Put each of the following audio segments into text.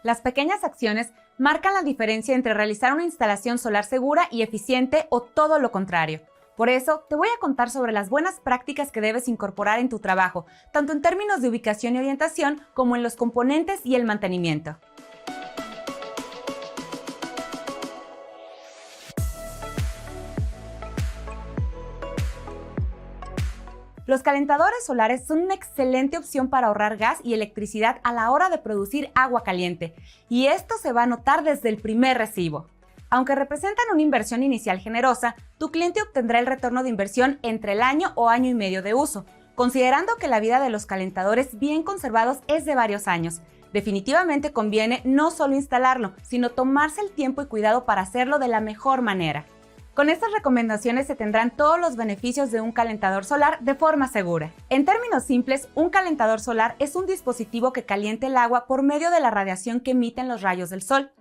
Las pequeñas acciones marcan la diferencia entre realizar una instalación solar segura y eficiente o todo lo contrario. Por eso, te voy a contar sobre las buenas prácticas que debes incorporar en tu trabajo, tanto en términos de ubicación y orientación como en los componentes y el mantenimiento. Los calentadores solares son una excelente opción para ahorrar gas y electricidad a la hora de producir agua caliente, y esto se va a notar desde el primer recibo. Aunque representan una inversión inicial generosa, tu cliente obtendrá el retorno de inversión entre el año o año y medio de uso, considerando que la vida de los calentadores bien conservados es de varios años. Definitivamente conviene no solo instalarlo, sino tomarse el tiempo y cuidado para hacerlo de la mejor manera. Con estas recomendaciones se tendrán todos los beneficios de un calentador solar de forma segura. En términos simples, un calentador solar es un dispositivo que calienta el agua por medio de la radiación que emiten los rayos del sol.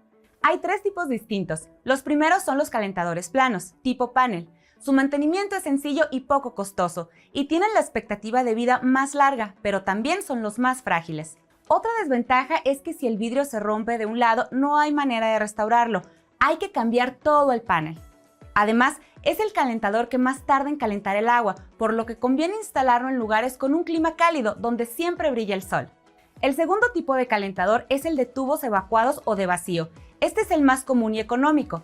Hay tres tipos distintos. Los primeros son los calentadores planos, tipo panel. Su mantenimiento es sencillo y poco costoso, y tienen la expectativa de vida más larga, pero también son los más frágiles. Otra desventaja es que si el vidrio se rompe de un lado, no hay manera de restaurarlo. Hay que cambiar todo el panel. Además, es el calentador que más tarda en calentar el agua, por lo que conviene instalarlo en lugares con un clima cálido, donde siempre brilla el sol. El segundo tipo de calentador es el de tubos evacuados o de vacío. Este es el más común y económico.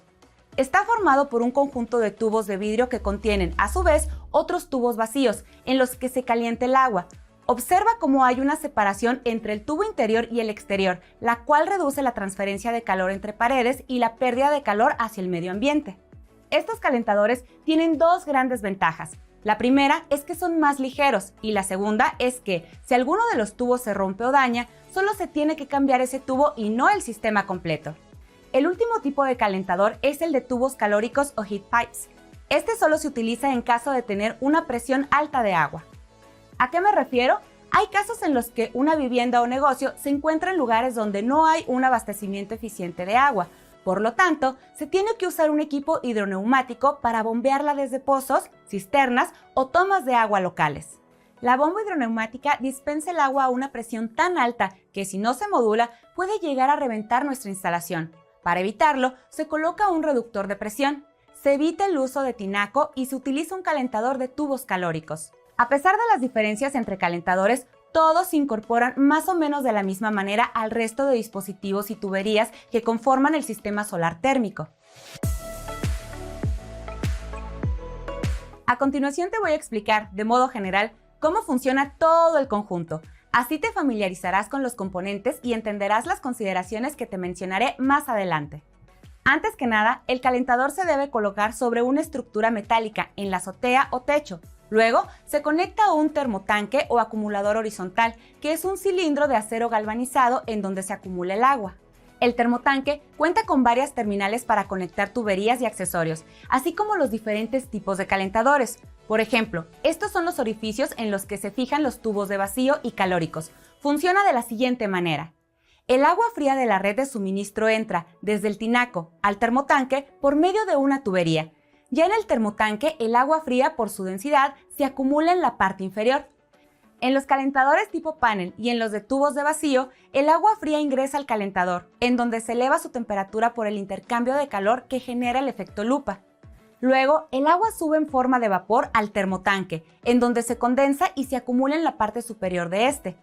Está formado por un conjunto de tubos de vidrio que contienen, a su vez, otros tubos vacíos, en los que se calienta el agua. Observa cómo hay una separación entre el tubo interior y el exterior, la cual reduce la transferencia de calor entre paredes y la pérdida de calor hacia el medio ambiente. Estos calentadores tienen dos grandes ventajas. La primera es que son más ligeros y la segunda es que, si alguno de los tubos se rompe o daña, solo se tiene que cambiar ese tubo y no el sistema completo. El último tipo de calentador es el de tubos calóricos o heat pipes. Este solo se utiliza en caso de tener una presión alta de agua. ¿A qué me refiero? Hay casos en los que una vivienda o negocio se encuentra en lugares donde no hay un abastecimiento eficiente de agua. Por lo tanto, se tiene que usar un equipo hidroneumático para bombearla desde pozos, cisternas o tomas de agua locales. La bomba hidroneumática dispensa el agua a una presión tan alta que, si no se modula, puede llegar a reventar nuestra instalación. Para evitarlo, se coloca un reductor de presión, se evita el uso de tinaco y se utiliza un calentador de tubos calóricos. A pesar de las diferencias entre calentadores, todos se incorporan más o menos de la misma manera al resto de dispositivos y tuberías que conforman el sistema solar térmico. A continuación te voy a explicar, de modo general, cómo funciona todo el conjunto. Así te familiarizarás con los componentes y entenderás las consideraciones que te mencionaré más adelante. Antes que nada, el calentador se debe colocar sobre una estructura metálica en la azotea o techo. Luego, se conecta a un termotanque o acumulador horizontal, que es un cilindro de acero galvanizado en donde se acumula el agua. El termotanque cuenta con varias terminales para conectar tuberías y accesorios, así como los diferentes tipos de calentadores. Por ejemplo, estos son los orificios en los que se fijan los tubos de vacío y calóricos. Funciona de la siguiente manera. El agua fría de la red de suministro entra desde el tinaco al termotanque por medio de una tubería. Ya en el termotanque, el agua fría, por su densidad, se acumula en la parte inferior. En los calentadores tipo panel y en los de tubos de vacío, el agua fría ingresa al calentador, en donde se eleva su temperatura por el intercambio de calor que genera el efecto lupa. Luego, el agua sube en forma de vapor al termotanque, en donde se condensa y se acumula en la parte superior de este.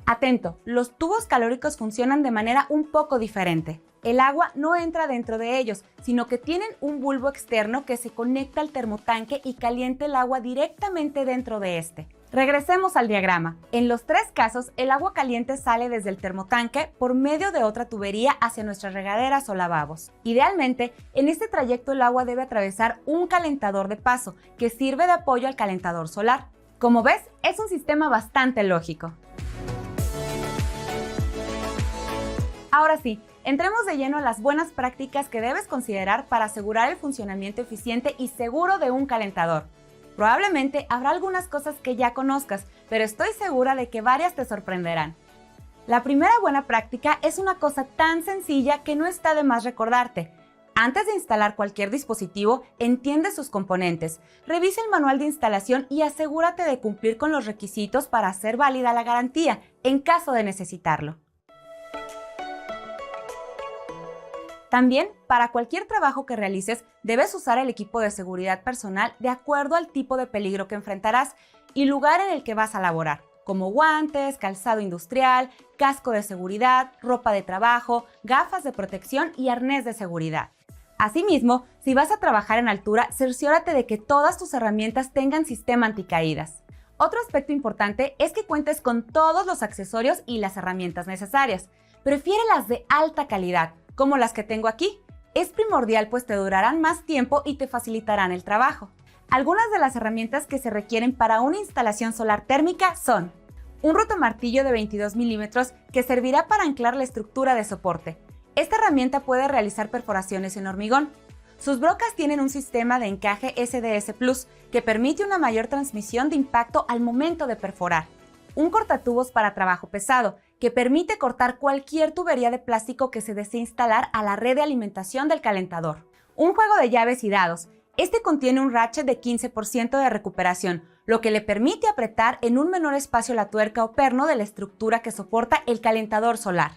Atento, los tubos calóricos funcionan de manera un poco diferente. El agua no entra dentro de ellos, sino que tienen un bulbo externo que se conecta al termotanque y calienta el agua directamente dentro de este. Regresemos al diagrama. En los tres casos, el agua caliente sale desde el termotanque por medio de otra tubería hacia nuestras regaderas o lavabos. Idealmente, en este trayecto el agua debe atravesar un calentador de paso que sirve de apoyo al calentador solar. Como ves, es un sistema bastante lógico. Ahora sí, entremos de lleno a las buenas prácticas que debes considerar para asegurar el funcionamiento eficiente y seguro de un calentador. Probablemente habrá algunas cosas que ya conozcas, pero estoy segura de que varias te sorprenderán. La primera buena práctica es una cosa tan sencilla que no está de más recordarte. Antes de instalar cualquier dispositivo, entiende sus componentes, revisa el manual de instalación y asegúrate de cumplir con los requisitos para hacer válida la garantía en caso de necesitarlo. También, para cualquier trabajo que realices, debes usar el equipo de seguridad personal de acuerdo al tipo de peligro que enfrentarás y lugar en el que vas a laborar, como guantes, calzado industrial, casco de seguridad, ropa de trabajo, gafas de protección y arnés de seguridad. Asimismo, si vas a trabajar en altura, cerciórate de que todas tus herramientas tengan sistema anticaídas. Otro aspecto importante es que cuentes con todos los accesorios y las herramientas necesarias. Prefiere las de alta calidad, como las que tengo aquí. Es primordial pues te durarán más tiempo y te facilitarán el trabajo. Algunas de las herramientas que se requieren para una instalación solar térmica son un rotomartillo de 22 milímetros que servirá para anclar la estructura de soporte. Esta herramienta puede realizar perforaciones en hormigón. Sus brocas tienen un sistema de encaje SDS Plus que permite una mayor transmisión de impacto al momento de perforar. Un cortatubos para trabajo pesado que permite cortar cualquier tubería de plástico que se desee instalar a la red de alimentación del calentador. Un juego de llaves y dados. Este contiene un ratchet de 15% de recuperación, lo que le permite apretar en un menor espacio la tuerca o perno de la estructura que soporta el calentador solar.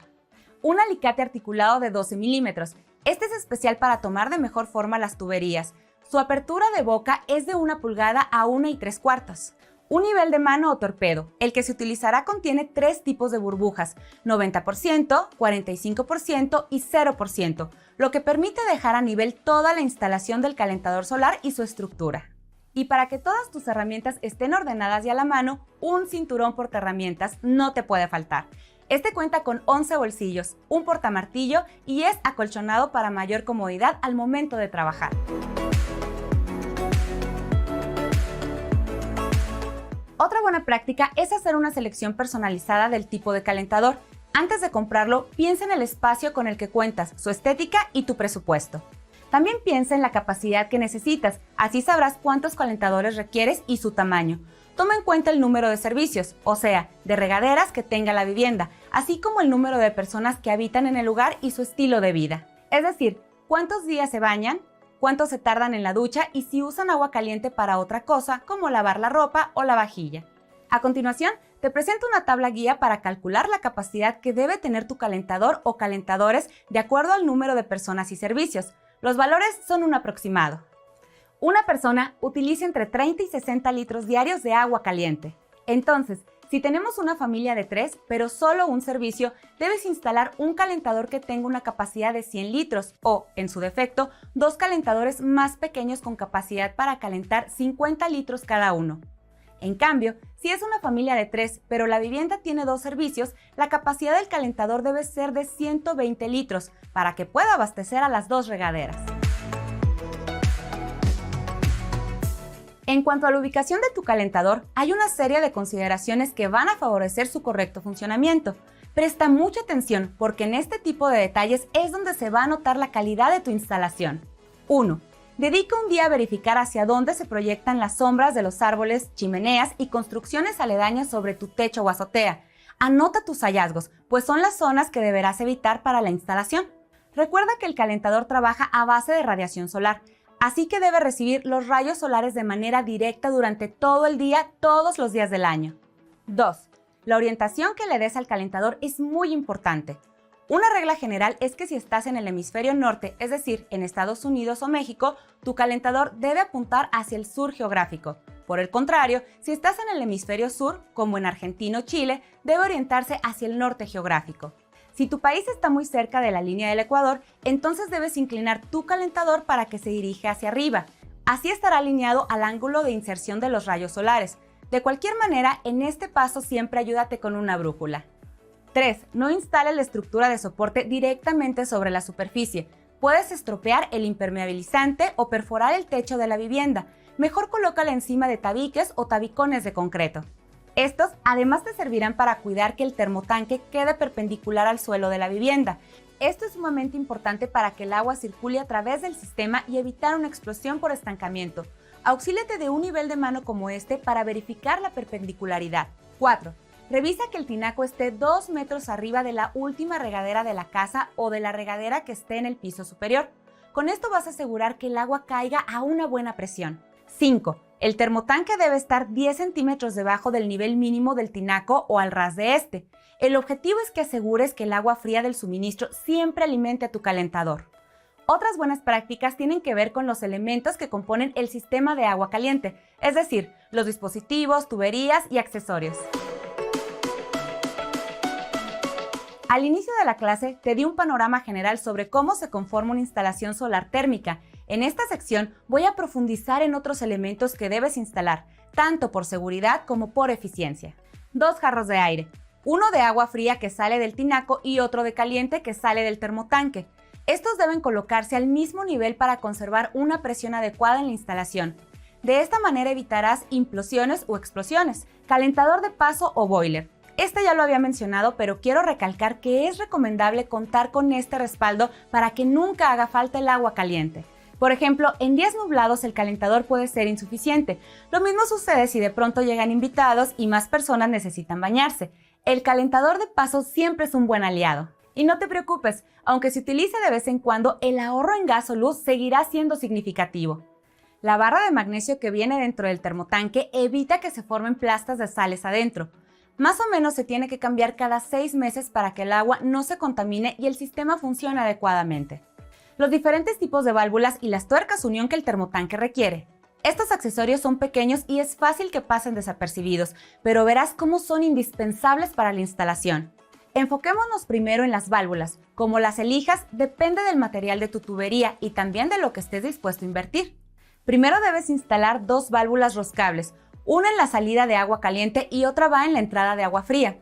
Un alicate articulado de 12 milímetros. Este es especial para tomar de mejor forma las tuberías. Su apertura de boca es de 1 pulgada a 1 3/4. Un nivel de mano o torpedo. El que se utilizará contiene 3 tipos de burbujas, 90%, 45% y 0%, lo que permite dejar a nivel toda la instalación del calentador solar y su estructura. Y para que todas tus herramientas estén ordenadas y a la mano, un cinturón portaherramientas no te puede faltar. Este cuenta con 11 bolsillos, un portamartillo y es acolchonado para mayor comodidad al momento de trabajar. Otra buena práctica es hacer una selección personalizada del tipo de calentador. Antes de comprarlo, piensa en el espacio con el que cuentas, su estética y tu presupuesto. También piensa en la capacidad que necesitas, así sabrás cuántos calentadores requieres y su tamaño. Toma en cuenta el número de servicios, o sea, de regaderas que tenga la vivienda, así como el número de personas que habitan en el lugar y su estilo de vida. Es decir, cuántos días se bañan, cuánto se tardan en la ducha y si usan agua caliente para otra cosa, como lavar la ropa o la vajilla. A continuación, te presento una tabla guía para calcular la capacidad que debe tener tu calentador o calentadores de acuerdo al número de personas y servicios. Los valores son un aproximado. Una persona utiliza entre 30 y 60 litros diarios de agua caliente. Entonces, si tenemos una familia de 3, pero solo un servicio, debes instalar un calentador que tenga una capacidad de 100 litros o, en su defecto, 2 calentadores más pequeños con capacidad para calentar 50 litros cada uno. En cambio, si es una familia de 3, pero la vivienda tiene 2 servicios, la capacidad del calentador debe ser de 120 litros para que pueda abastecer a las 2 regaderas. En cuanto a la ubicación de tu calentador, hay una serie de consideraciones que van a favorecer su correcto funcionamiento. Presta mucha atención porque en este tipo de detalles es donde se va a notar la calidad de tu instalación. 1. Dedica un día a verificar hacia dónde se proyectan las sombras de los árboles, chimeneas y construcciones aledañas sobre tu techo o azotea. Anota tus hallazgos, pues son las zonas que deberás evitar para la instalación. Recuerda que el calentador trabaja a base de radiación solar, así que debe recibir los rayos solares de manera directa durante todo el día, todos los días del año. 2. La orientación que le des al calentador es muy importante. Una regla general es que si estás en el hemisferio norte, es decir, en Estados Unidos o México, tu calentador debe apuntar hacia el sur geográfico. Por el contrario, si estás en el hemisferio sur, como en Argentina o Chile, debe orientarse hacia el norte geográfico. Si tu país está muy cerca de la línea del Ecuador, entonces debes inclinar tu calentador para que se dirija hacia arriba. Así estará alineado al ángulo de inserción de los rayos solares. De cualquier manera, en este paso siempre ayúdate con una brújula. 3. No instales la estructura de soporte directamente sobre la superficie. Puedes estropear el impermeabilizante o perforar el techo de la vivienda. Mejor colócala encima de tabiques o tabicones de concreto. Estos además te servirán para cuidar que el termotanque quede perpendicular al suelo de la vivienda. Esto es sumamente importante para que el agua circule a través del sistema y evitar una explosión por estancamiento. Auxíliate de un nivel de mano como este para verificar la perpendicularidad. 4. Revisa que el tinaco esté 2 metros arriba de la última regadera de la casa o de la regadera que esté en el piso superior. Con esto vas a asegurar que el agua caiga a una buena presión. 5. El termotanque debe estar 10 centímetros debajo del nivel mínimo del tinaco o al ras de este. El objetivo es que asegures que el agua fría del suministro siempre alimente a tu calentador. Otras buenas prácticas tienen que ver con los elementos que componen el sistema de agua caliente, es decir, los dispositivos, tuberías y accesorios. Al inicio de la clase te di un panorama general sobre cómo se conforma una instalación solar térmica. En esta sección voy a profundizar en otros elementos que debes instalar, tanto por seguridad como por eficiencia. 2 jarros de aire, uno de agua fría que sale del tinaco y otro de caliente que sale del termotanque. Estos deben colocarse al mismo nivel para conservar una presión adecuada en la instalación. De esta manera evitarás implosiones o explosiones. Calentador de paso o boiler. Este ya lo había mencionado, pero quiero recalcar que es recomendable contar con este respaldo para que nunca haga falta el agua caliente. Por ejemplo, en días nublados el calentador puede ser insuficiente. Lo mismo sucede si de pronto llegan invitados y más personas necesitan bañarse. El calentador de paso siempre es un buen aliado. Y no te preocupes, aunque se utilice de vez en cuando, el ahorro en gas o luz seguirá siendo significativo. La barra de magnesio que viene dentro del termotanque evita que se formen plastas de sales adentro. Más o menos se tiene que cambiar cada 6 meses para que el agua no se contamine y el sistema funcione adecuadamente. Los diferentes tipos de válvulas y las tuercas unión que el termotanque requiere. Estos accesorios son pequeños y es fácil que pasen desapercibidos, pero verás cómo son indispensables para la instalación. Enfoquémonos primero en las válvulas. Como las elijas, depende del material de tu tubería y también de lo que estés dispuesto a invertir. Primero debes instalar 2 válvulas roscables, una en la salida de agua caliente y otra va en la entrada de agua fría.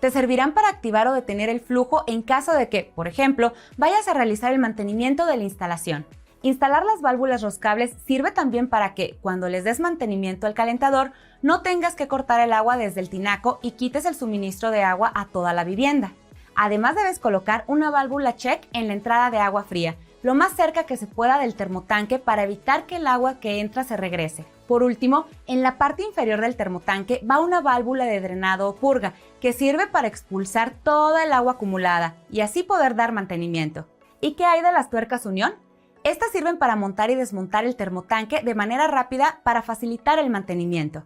Te servirán para activar o detener el flujo en caso de que, por ejemplo, vayas a realizar el mantenimiento de la instalación. Instalar las válvulas roscables sirve también para que, cuando les des mantenimiento al calentador, no tengas que cortar el agua desde el tinaco y quites el suministro de agua a toda la vivienda. Además debes colocar una válvula check en la entrada de agua fría, lo más cerca que se pueda del termotanque para evitar que el agua que entra se regrese. Por último, en la parte inferior del termotanque va una válvula de drenado o purga que sirve para expulsar toda el agua acumulada y así poder dar mantenimiento. ¿Y qué hay de las tuercas unión? Estas sirven para montar y desmontar el termotanque de manera rápida para facilitar el mantenimiento.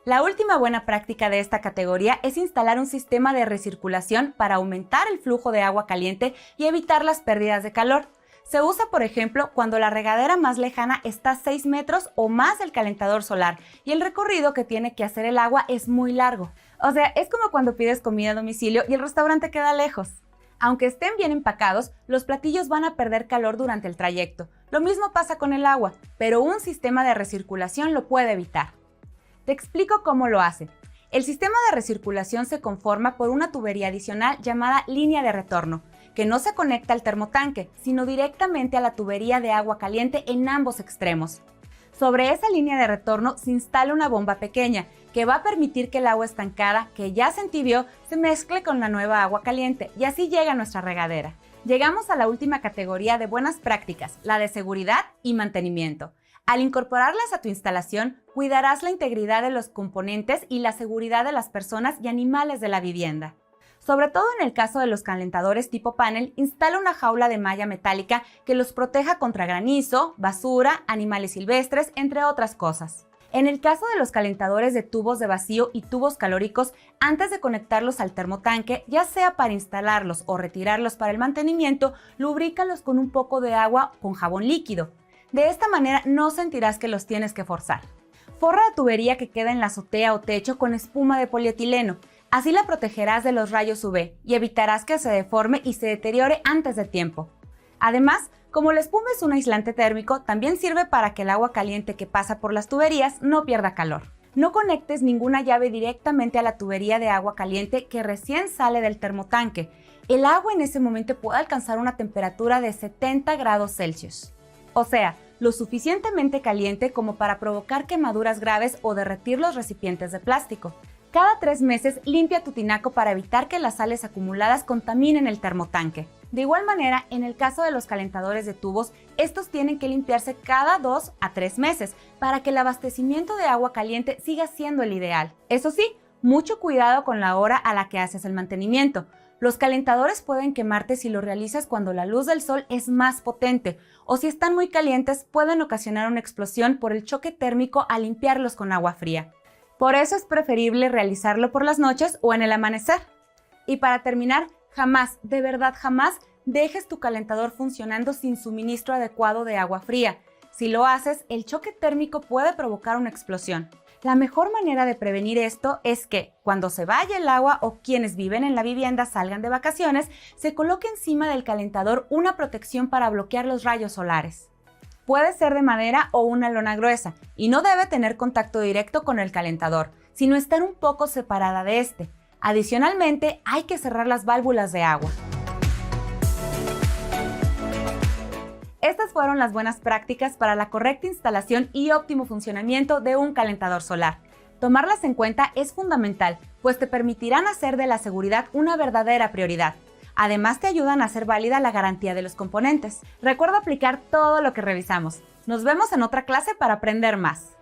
La última buena práctica de esta categoría es instalar un sistema de recirculación para aumentar el flujo de agua caliente y evitar las pérdidas de calor. Se usa, por ejemplo, cuando la regadera más lejana está a 6 metros o más del calentador solar y el recorrido que tiene que hacer el agua es muy largo. O sea, es como cuando pides comida a domicilio y el restaurante queda lejos. Aunque estén bien empacados, los platillos van a perder calor durante el trayecto. Lo mismo pasa con el agua, pero un sistema de recirculación lo puede evitar. Te explico cómo lo hace. El sistema de recirculación se conforma por una tubería adicional llamada línea de retorno, que no se conecta al termotanque, sino directamente a la tubería de agua caliente en ambos extremos. Sobre esa línea de retorno se instala una bomba pequeña que va a permitir que el agua estancada, que ya se entibió, se mezcle con la nueva agua caliente y así llega a nuestra regadera. Llegamos a la última categoría de buenas prácticas, la de seguridad y mantenimiento. Al incorporarlas a tu instalación, cuidarás la integridad de los componentes y la seguridad de las personas y animales de la vivienda. Sobre todo en el caso de los calentadores tipo panel, instala una jaula de malla metálica que los proteja contra granizo, basura, animales silvestres, entre otras cosas. En el caso de los calentadores de tubos de vacío y tubos calóricos, antes de conectarlos al termotanque, ya sea para instalarlos o retirarlos para el mantenimiento, lubrícalos con un poco de agua con jabón líquido. De esta manera no sentirás que los tienes que forzar. Forra la tubería que queda en la azotea o techo con espuma de polietileno. Así la protegerás de los rayos UV y evitarás que se deforme y se deteriore antes de tiempo. Además, como la espuma es un aislante térmico, también sirve para que el agua caliente que pasa por las tuberías no pierda calor. No conectes ninguna llave directamente a la tubería de agua caliente que recién sale del termotanque. El agua en ese momento puede alcanzar una temperatura de 70 grados Celsius. O sea, lo suficientemente caliente como para provocar quemaduras graves o derretir los recipientes de plástico. Cada 3 meses limpia tu tinaco para evitar que las sales acumuladas contaminen el termotanque. De igual manera, en el caso de los calentadores de tubos, estos tienen que limpiarse cada 2 a 3 meses para que el abastecimiento de agua caliente siga siendo el ideal. Eso sí, mucho cuidado con la hora a la que haces el mantenimiento. Los calentadores pueden quemarte si lo realizas cuando la luz del sol es más potente o si están muy calientes pueden ocasionar una explosión por el choque térmico al limpiarlos con agua fría. Por eso es preferible realizarlo por las noches o en el amanecer. Y para terminar, jamás, de verdad jamás, dejes tu calentador funcionando sin suministro adecuado de agua fría. Si lo haces, el choque térmico puede provocar una explosión. La mejor manera de prevenir esto es que, cuando se vaya el agua o quienes viven en la vivienda salgan de vacaciones, se coloque encima del calentador una protección para bloquear los rayos solares. Puede ser de madera o una lona gruesa y no debe tener contacto directo con el calentador, sino estar un poco separada de este. Adicionalmente, hay que cerrar las válvulas de agua. Estas fueron las buenas prácticas para la correcta instalación y óptimo funcionamiento de un calentador solar. Tomarlas en cuenta es fundamental, pues te permitirán hacer de la seguridad una verdadera prioridad. Además, te ayudan a hacer válida la garantía de los componentes. Recuerda aplicar todo lo que revisamos. Nos vemos en otra clase para aprender más.